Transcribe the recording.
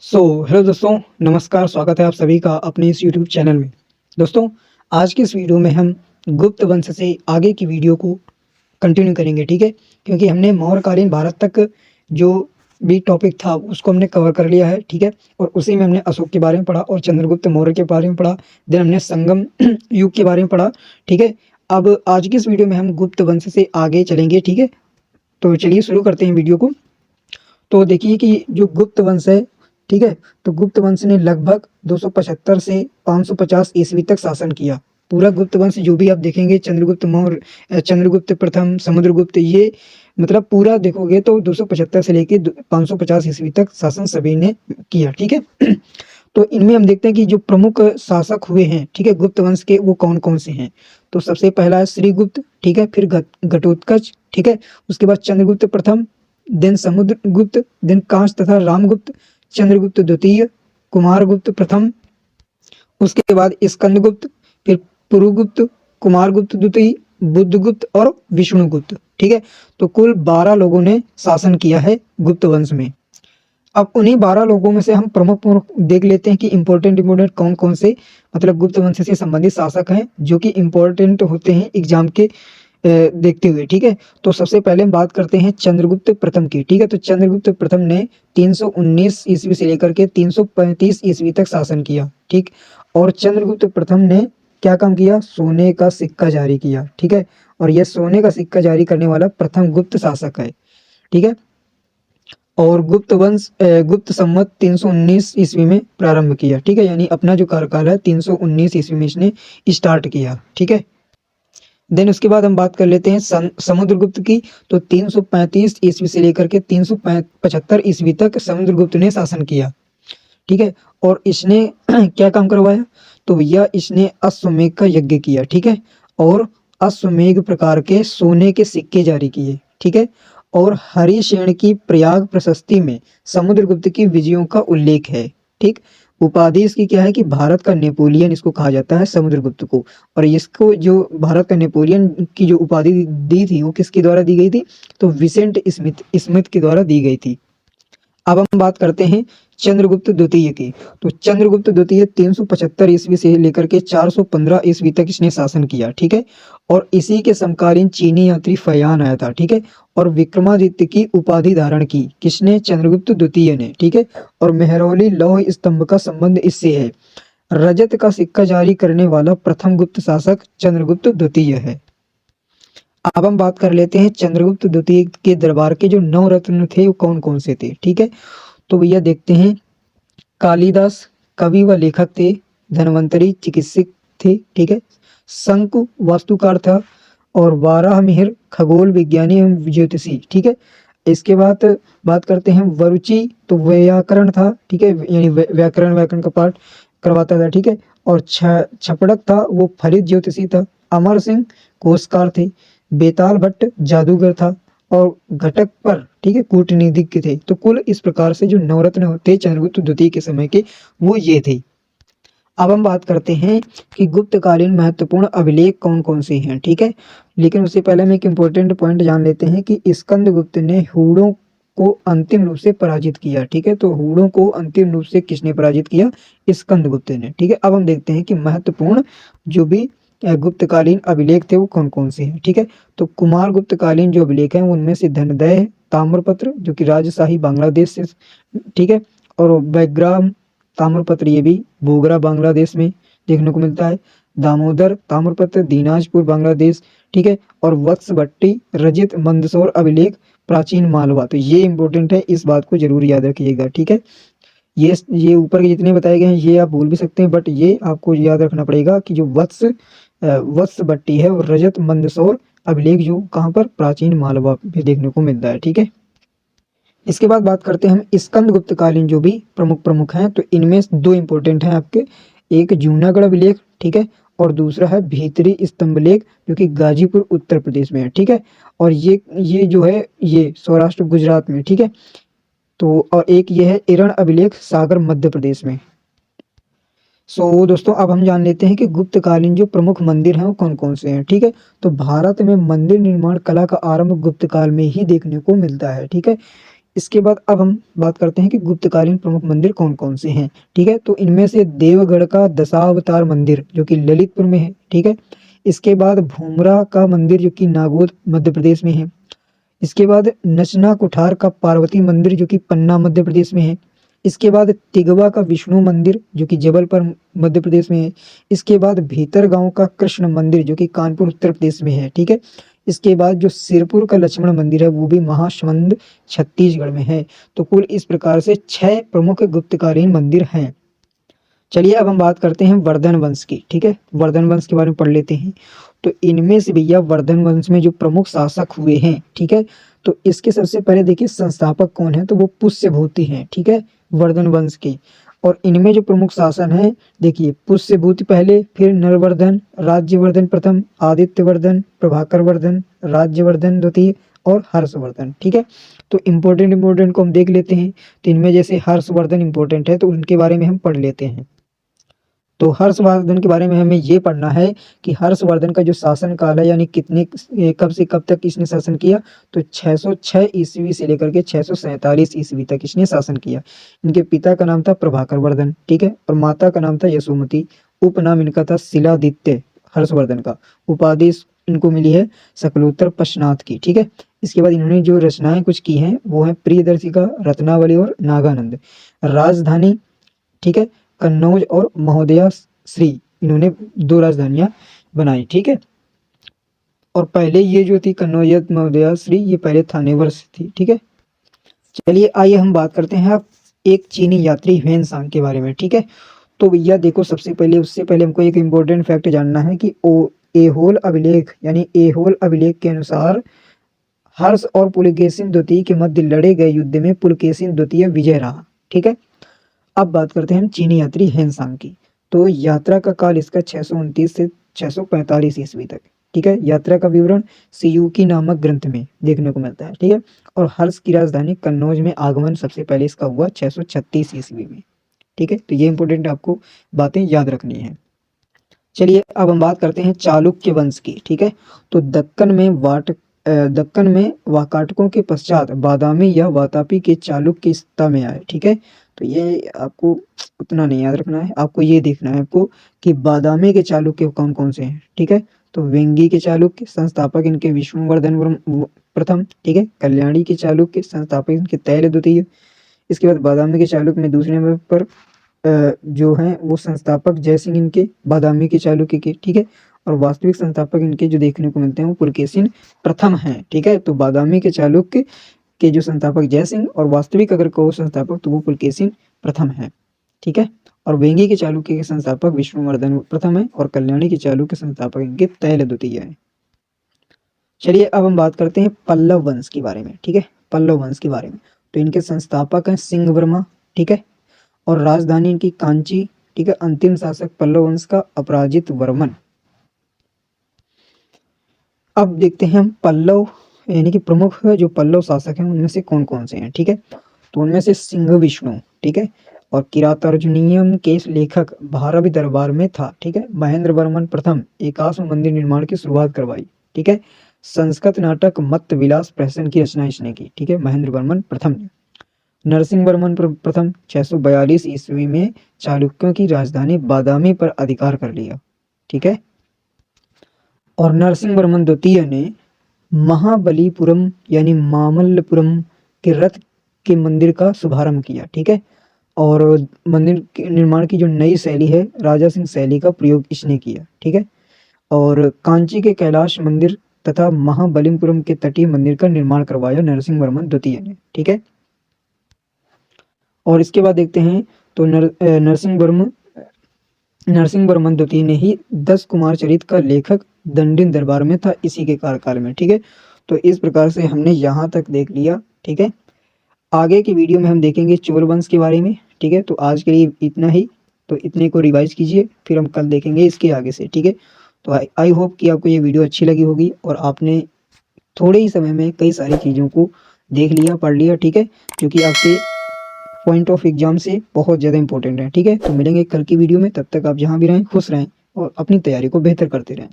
Hello दोस्तों, नमस्कार। स्वागत है आप सभी का अपने इस यूट्यूब चैनल में। दोस्तों, आज के इस वीडियो में हम गुप्त वंश से आगे की वीडियो को कंटिन्यू करेंगे, ठीक है? क्योंकि हमने मौर्यकालीन भारत तक जो भी टॉपिक था उसको हमने कवर कर लिया है, ठीक है? और उसी में हमने अशोक के बारे में पढ़ा और चंद्रगुप्त मौर्य के बारे में पढ़ा। देन हमने संगम युग के बारे में पढ़ा, ठीक है? अब आज की इस वीडियो में हम गुप्त वंश से आगे चलेंगे, ठीक है? तो चलिए शुरू करते हैं वीडियो को। तो देखिए कि जो गुप्त वंश है, ठीक है? तो गुप्त वंश ने लगभग 275 से 550 ईस्वी तक शासन किया। पूरा गुप्त वंश जो भी आप देखेंगे, चंद्रगुप्त मौर्य, चंद्रगुप्त प्रथम, समुद्रगुप्त, ये मतलब पूरा देखोगे तो 275 से लेके 550 ईस्वी तक शासन सभी ने किया, ठीक है? तो इनमें हम देखते हैं कि जो प्रमुख शासक हुए हैं, ठीक है, गुप्त वंश के, वो कौन कौन से हैं। तो सबसे पहला है श्रीगुप्त, ठीक है? फिर घटोत्कच, ठीक है? उसके बाद चंद्रगुप्त प्रथम, देन समुद्रगुप्त, देन कांच तथा रामगुप्त, चंद्रगुप्त द्वितीय, कुमारगुप्त प्रथम, उसके बाद स्कंदगुप्त, फिर पुरुगुप्त, कुमारगुप्त द्वितीय, बुद्धगुप्त और विष्णुगुप्त, ठीक है? तो कुल 12 लोगों ने शासन किया है गुप्त वंश में। अब उन्हीं 12 लोगों में से हम प्रमुख प्रमुख देख लेते हैं कि इम्पोर्टेंट कौन कौन से मतलब गुप्त वंश से संबंधित शासक हैं जो कि इम्पोर्टेंट होते हैं एग्जाम के देखते हुए, ठीक है? तो सबसे पहले हम बात करते हैं चंद्रगुप्त प्रथम की, ठीक है? तो चंद्रगुप्त प्रथम ने 319 ईस्वी से लेकर के 335 ईस्वी तक शासन किया, ठीक? और चंद्रगुप्त प्रथम ने क्या काम किया? सोने का सिक्का जारी किया, ठीक है? और यह सोने का सिक्का जारी करने वाला प्रथम गुप्त शासक है, ठीक है? और गुप्त संवत 319 ईस्वी में प्रारंभ किया, ठीक है? यानी अपना जो कार्यकाल है 319 ईस्वी में इसने स्टार्ट किया, ठीक है? देन उसके बाद हम बात कर लेते हैं समुद्रगुप्त की। तो 335 ईस्वी से लेकर के 375 ईस्वी तक समुद्रगुप्त ने शासन किया, ठीक है? और इसने क्या काम करवाया? तो भैया इसने अश्वमेध का यज्ञ किया, ठीक है? और अश्वमेध प्रकार के सोने के सिक्के जारी किए, ठीक है? और हरिशेन की प्रयाग प्रशस्ति में समुद्रगुप्त की विजयों का उल्लेख है, ठीक? उपाधि इसकी क्या है कि भारत का नेपोलियन इसको कहा जाता है समुद्रगुप्त को। और इसको जो भारत का नेपोलियन की जो उपाधि दी थी वो किसके द्वारा दी गई थी? तो विसेंट स्मिथ स्मिथ के द्वारा दी गई थी। अब हम बात करते हैं चंद्रगुप्त द्वितीय की। तो चंद्रगुप्त द्वितीय 375 ईस्वी से लेकर के 415 ईस्वी तक इसने शासन किया, ठीक है? और इसी के समकालीन चीनी यात्री फयान आया था, ठीक है? और विक्रमादित्य की उपाधि धारण की किसने? चंद्रगुप्त द्वितीय ने, ठीक है? और मेहरौली लौह स्तंभ का संबंध इससे है। रजत का सिक्का जारी करने वाला प्रथम गुप्त शासक चंद्रगुप्त द्वितीय है। अब हम बात कर लेते हैं चंद्रगुप्त द्वितीय के दरबार के जो 9 रत्न थे वो कौन कौन से थे, ठीक है? तो भैया देखते हैं, कालिदास कवि व लेखक थे, धन्वंतरी चिकित्सक थे, ठीक है? शंकु वास्तुकार था, और वाराहमिहिर खगोल विज्ञानी एवं ज्योतिषी, ठीक है? इसके बाद बात करते हैं वरुचि, तो व्याकरण था, ठीक है? यानी व्याकरण व्याकरण का पाठ करवाता था, ठीक है? और छपड़क था, वो फलित ज्योतिषी था। अमर सिंह कोशकार थे। बेताल भट्ट जादूगर था। और घटक पर, ठीक है, कूटनीतिज्ञ थे। तो कुल इस प्रकार से जो नवरत्न होते चंद्रगुप्त द्वितीय के समय के, वो ये थे। अब हम बात करते हैं कि गुप्तकालीन महत्वपूर्ण अभिलेख कौन कौन से हैं, ठीक है? लेकिन उससे पहले हम एक इम्पोर्टेंट पॉइंट जान लेते हैं कि स्कंदगुप्त ने हूणों को अंतिम रूप से पराजित किया, ठीक है? तो हूणों को अंतिम रूप से किसने पराजित किया? स्कंदगुप्त ने, ठीक है? अब हम देखते हैं कि महत्वपूर्ण जो भी गुप्तकालीन अभिलेख थे वो कौन कौन से हैं, ठीक है? तो कुमार गुप्तकालीन जो अभिलेख हैं उनमें से धनदय है, ताम्रपत्र जो कि राजशाही बांग्लादेश से, ठीक है? और बैग्राम ताम्रपत्र ये भी बोगरा बांग्लादेश में देखने को मिलता है। दामोदर ताम्रपत्र दिनाजपुर बांग्लादेश, ठीक है? और वत्सभट्टी रचित मंदसौर अभिलेख प्राचीन मालवा। तो ये इंपॉर्टेंट है, इस बात को जरूर याद रखिएगा, ठीक है? ये ऊपर के जितने बताए गए हैं ये आप भूल भी सकते हैं, बट ये आपको याद रखना पड़ेगा कि जो वत्सभट्टी है और रजत मंदसौर अभिलेख जो कहाँ पर? प्राचीन मालवा में देखने को मिलता है, ठीक है? इसके बाद बात करते हैं हम स्कंदगुप्त कालीन जो भी प्रमुख हैं। तो इनमें दो इंपॉर्टेंट हैं आपके, एक जूनागढ़ अभिलेख, ठीक है? और दूसरा है भीतरी स्तंभलेख जो कि गाजीपुर उत्तर प्रदेश में है, ठीक है? और ये जो है ये सौराष्ट्र गुजरात में, ठीक है? तो और एक ये है इरण अभिलेख सागर मध्य प्रदेश में। दोस्तों अब हम जान लेते हैं कि गुप्तकालीन जो प्रमुख मंदिर हैं वो कौन कौन से हैं, ठीक है? तो भारत में मंदिर निर्माण कला का आरंभ गुप्त काल में ही देखने को मिलता है, ठीक है? इसके बाद अब हम बात करते हैं कि गुप्तकालीन प्रमुख मंदिर कौन कौन से हैं। ठीक है, तो इनमें से देवगढ़ का दशावतार मंदिर जो कि ललितपुर में है। ठीक है, इसके बाद भूमरा का मंदिर जो कि नागौर मध्य प्रदेश में है। इसके बाद नचना कुठार का पार्वती मंदिर जो कि पन्ना मध्य प्रदेश में है। इसके बाद तिगवा का विष्णु मंदिर जो कि जबलपुर मध्य प्रदेश में है। इसके बाद भीतरगांव का कृष्ण मंदिर जो कि कानपुर उत्तर प्रदेश में है। ठीक है, इसके बाद जो सिरपुर का लक्ष्मण मंदिर है वो भी महासमुंद छत्तीसगढ़ में है। तो कुल इस प्रकार से 6 प्रमुख गुप्तकालीन मंदिर हैं। चलिए अब हम बात करते हैं वर्धन वंश की। ठीक है, वर्धन वंश के बारे में पढ़ लेते हैं। तो इनमें से भैया वर्धन वंश में जो प्रमुख शासक हुए हैं, ठीक है, तो इसके सबसे पहले देखिए संस्थापक कौन है, तो वो पुष्यभूति हैं। ठीक है, वर्धन वंश के। और इनमें जो प्रमुख शासन है, देखिए पुष्यभूति पहले, फिर नरवर्धन, राज्यवर्धन प्रथम, आदित्यवर्धन, प्रभाकर वर्धन, राज्यवर्धन द्वितीय और हर्षवर्धन। ठीक है, तो इम्पोर्टेंट को हम देख लेते हैं। तो इनमें जैसे हर्षवर्धन इंपॉर्टेंट है तो उनके बारे में हम पढ़ लेते हैं। तो हर्षवर्धन के बारे में हमें ये पढ़ना है कि हर्षवर्धन का जो शासन काल है यानी कितने कब से कब तक इसने शासन किया, तो 606 ईस्वी से लेकर के 647 ईस्वी तक इसने शासन किया। इनके पिता का नाम था प्रभाकर वर्धन। ठीक है, और माता का नाम था यशोमती। उपनाम इनका था शिलादित्य। हर्षवर्धन का उपाधि इनको मिली है सकलोत्तर पशनाथ की। ठीक है, इसके बाद इन्होंने जो रचनाएं कुछ की हैं वो है प्रियदर्शिका, रत्नावली और नागानंद। राजधानी, ठीक है, कन्नौज और महोदया श्री, इन्होंने 2 राजधानियां बनाई। ठीक है, और पहले ये जो थी कन्नौज महोदया श्री, ये पहले थानेवर से थी। ठीक है, चलिए आइए हम बात करते हैं अब एक चीनी यात्री ह्वेन सांग के बारे में। ठीक है, तो भैया देखो सबसे पहले उससे पहले हमको एक इम्पोर्टेंट फैक्ट जानना है कि एहोल अभिलेख यानी एहोल अभिलेख के अनुसार हर्ष और पुलकेशिन द्वितीय के मध्य लड़े गए युद्ध में पुलकेशिन द्वितीय विजय रहा। ठीक है, अब बात करते हैं हम चीनी यात्री ह्वेन की। तो यात्रा का काल इसका 629 से 645 ईस्वी तक। ठीक है, यात्रा का विवरण सियूकी नामक ग्रंथ में देखने को मिलता है। ठीक है, और हर्ष की राजधानी कन्नौज में आगमन सबसे पहले इसका हुआ 636 ईस्वी में। ठीक है, तो ये इंपॉर्टेंट आपको बातें याद रखनी है। चलिए अब हम बात करते हैं चालुक्य वंश की। ठीक है, तो दक्कन में वाकाटकों के पश्चात बादामी या वातापी के चालुक्य सत्ता में आए। ठीक है, तो ये आपको उतना नहीं याद रखना है, आपको ये देखना है आपको कि बादामी के चालुक्य कौन कौन से हैं। ठीक है, तो वेंगी के चालुक्य संस्थापक इनके विष्णुवर्धन प्रथम। ठीक है, कल्याणी के चालुक्य संस्थापक इनके तैल द्वितीय। इसके बाद बादामी के चालुक्य में दूसरे नंबर पर जो हैं वो संस्थापक जयसिंह इनके बादामी के चालुक्य के। ठीक है, और वास्तविक संस्थापक इनके जो देखने को मिलते हैं वो पुलकेशिन प्रथम हैं। ठीक है, तो बादामी के चालुक्य के जो संस्थापक जयसिंह और वास्तविक अगर कहो संस्थापक तो वो पुलकेशिन प्रथम है। ठीक है, और वेंगी के चालुक्य के संस्थापक विष्णुवर्धन प्रथम है और कल्याणी के चालुक्य संस्थापक इनके तैल द्वितीय है। चलिए अब हम बात करते हैं पल्लव वंश के बारे में। ठीक है, पल्लव वंश के बारे में तो इनके संस्थापक हैं सिंह वर्मा। ठीक है, और राजधानी इनकी कांची। ठीक है, अंतिम शासक पल्लव वंश का अपराजित वर्मन। अब देखते हैं हम पल्लव यानी कि प्रमुख जो पल्लव शासक हैं उनमें से कौन कौन से हैं। ठीक है, तो उनमें से सिंह विष्णु। ठीक है, और किरातार्जुनीयम के लेखक भारवी दरबार में था। ठीक है, महेंद्र वर्मन प्रथम एकाश्म मंदिर निर्माण की शुरुआत करवाई। ठीक है, संस्कृत नाटक मत्त विलास प्रहसन की रचना इसने की। ठीक है, महेंद्र वर्मन प्रथम ने। नरसिंह वर्मन प्रथम 642 ईस्वी में चालुक्यों की राजधानी बादामी पर अधिकार कर लिया। ठीक है, और नरसिंह वर्मन द्वितीय ने महाबलीपुरम यानी मामल्लपुरम के रथ के मंदिर का शुभारंभ किया। ठीक है, और मंदिर के निर्माण की जो नई शैली है राजा सिंह शैली का प्रयोग इसने किया। ठीक है, और कांची के कैलाश मंदिर तथा महाबलीपुरम के तटीय मंदिर का निर्माण करवाया नरसिंह वर्मन द्वितीय ने। ठीक है, और इसके बाद देखते हैं तो नरसिंह वर्मन द्वितीय ने ही 10 कुमार चरित का लेखक दंडिन दरबार में था इसी के कार्यकाल में। ठीक है, तो इस प्रकार से हमने यहाँ तक देख लिया। ठीक है, आगे की वीडियो में हम देखेंगे चोल वंश के बारे में। ठीक है, तो आज के लिए इतना ही। तो इतने को रिवाइज कीजिए, फिर हम कल देखेंगे इसके आगे से। ठीक है, तो आई होप कि आपको ये वीडियो अच्छी लगी होगी और आपने थोड़े ही समय में कई सारी चीज़ों को देख लिया, पढ़ लिया। ठीक है, क्योंकि आपके पॉइंट ऑफ एग्जाम से बहुत ज़्यादा इंपॉर्टेंट है। ठीक है, तो मिलेंगे कल की वीडियो में, तब तक आप जहाँ भी रहें खुश रहें और अपनी तैयारी को बेहतर करते रहें।